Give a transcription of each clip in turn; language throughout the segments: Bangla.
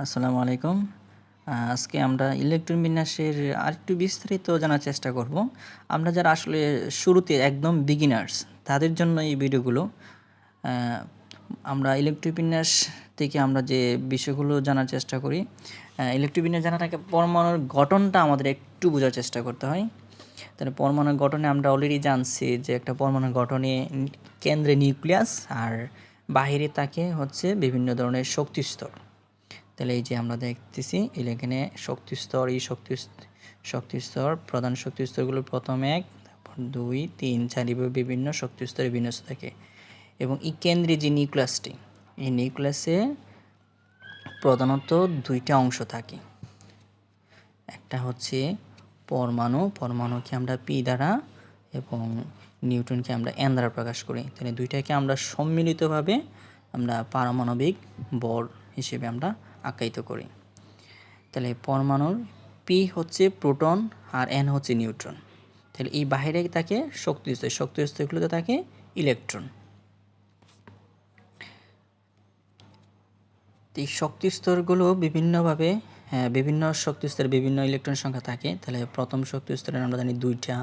আসসালামু আলাইকুম। আজকে আমরা ইলেকট্রন বিন্যাসের আরেকটু বিস্তারিত জানার চেষ্টা করব। আমরা যারা আসলে শুরুতে একদম বিগিনার্স তাদের জন্য এই ভিডিওগুলো। আমরা ইলেকট্রিক বিন্যাস থেকে আমরা যে বিষয়গুলো জানার চেষ্টা করি, ইলেকট্রিক বিন্যাস জানার আগে পরমাণুর গঠনটা আমাদের একটু বোঝার চেষ্টা করতে হয়। তাহলে পরমাণুর গঠনে আমরা অলরেডি জানছি যে একটা পরমাণুর গঠনে কেন্দ্রে নিউক্লিয়াস আর বাহিরে থাকে হচ্ছে বিভিন্ন ধরনের শক্তিস্তর। তাহলে এই যে আমরা দেখতেছি এখানে শক্তিস্তর, এই শক্তিস্তর প্রধান শক্তিস্তরগুলো প্রথম 1, তারপর 2, 3, 4 এভাবে বিভিন্ন শক্তিস্তরে বিন্যস্ত থাকে। এবং এই কেন্দ্রে যে নিউক্লিয়াসটি, এই নিউক্লিয়াসে প্রধানত দুইটা অংশ থাকে। একটা হচ্ছে পরমাণুকে আমরা পি দ্বারা এবং নিউট্রনকে আমরা এন দ্বারা প্রকাশ করি। তাহলে দুইটাকে আমরা সম্মিলিতভাবে আমরা পারমাণবিক বল হিসেবে আমরা আখ্যায়িত করি। তাহলে পরমাণুর পি হচ্ছে প্রোটন আর এন হচ্ছে নিউট্রন। তাহলে এই বাইরে থাকে শক্তিস্তরগুলোতে থাকে ইলেকট্রন। এই শক্তিস্তরগুলো বিভিন্নভাবে বিভিন্ন শক্তিস্তরে বিভিন্ন ইলেকট্রন সংখ্যা থাকে। তাহলে প্রথম শক্তিস্তরে আমরা জানি 2টা,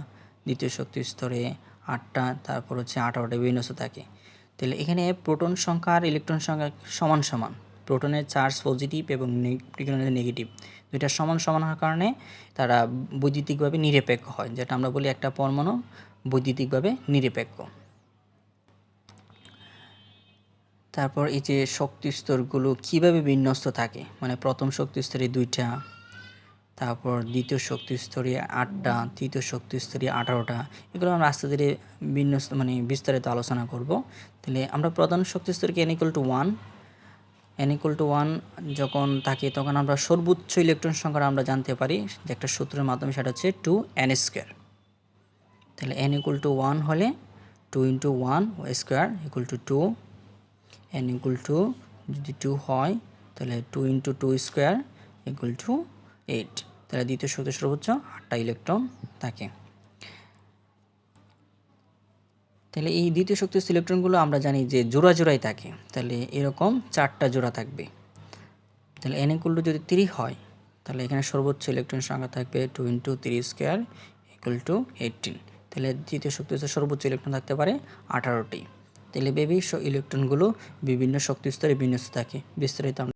দ্বিতীয় শক্তিস্তরে 8টা, তারপর হচ্ছে 18টা বিভিন্ন থাকে। তাহলে এখানে প্রোটন সংখ্যা আর ইলেকট্রন সংখ্যা সমান সমান। প্রোটনের চার্জ পজিটিভ এবং নিউট্রনের নেগেটিভ, দুইটা সমান সমান হওয়ার কারণে তারা বৈদ্যুতিকভাবে নিরপেক্ষ হয়, যেটা আমরা বলি একটা পরমাণু বৈদ্যুতিকভাবে নিরপেক্ষ। তারপর এই যে শক্তিস্তরগুলো কীভাবে বিন্যস্ত থাকে, মানে প্রথম শক্তিস্তরে 2টা, তারপর দ্বিতীয় শক্তিস্তরে 8টা, তৃতীয় শক্তিস্তরে 18টা, এগুলো আমরা আস্তে ধীরে বিস্তারিত আলোচনা করব। তাহলে আমরা প্রধান শক্তিস্তরকে n = 1 যখন থাকে তখন আমরা সর্বোচ্চ ইলেকট্রন সংখ্যা আমরা জানতে পারি যে একটা সূত্রের মাধ্যমে, সেটা হচ্ছে 2n²। তাহলে n = 1 হলে 2 × 1 স্কোয়ার = 2, n যদি 2 হয় তাহলে 2 × 2 স্কোয়ার = 8। তাহলে দ্বিতীয় শক্তি সর্বোচ্চ 8টা ইলেকট্রন থাকে। তাহলে এই দ্বিতীয় শক্তিস্থ ইলেকট্রনগুলো আমরা জানি যে জোড়া জোড়াই থাকে। তাহলে এরকম 4টা জোড়া থাকবে। তাহলে n = যদি 3 হয় তাহলে এখানে সর্বোচ্চ ইলেকট্রন সংখ্যা থাকবে 2 × 3² = 18। তাহলে দ্বিতীয় শক্তিস্থ সর্বোচ্চ ইলেকট্রন থাকতে পারে 18টি। তাহলে ইলেকট্রনগুলো বিভিন্ন শক্তিস্তরে বিন্যস্ত থাকে। বিস্তারিত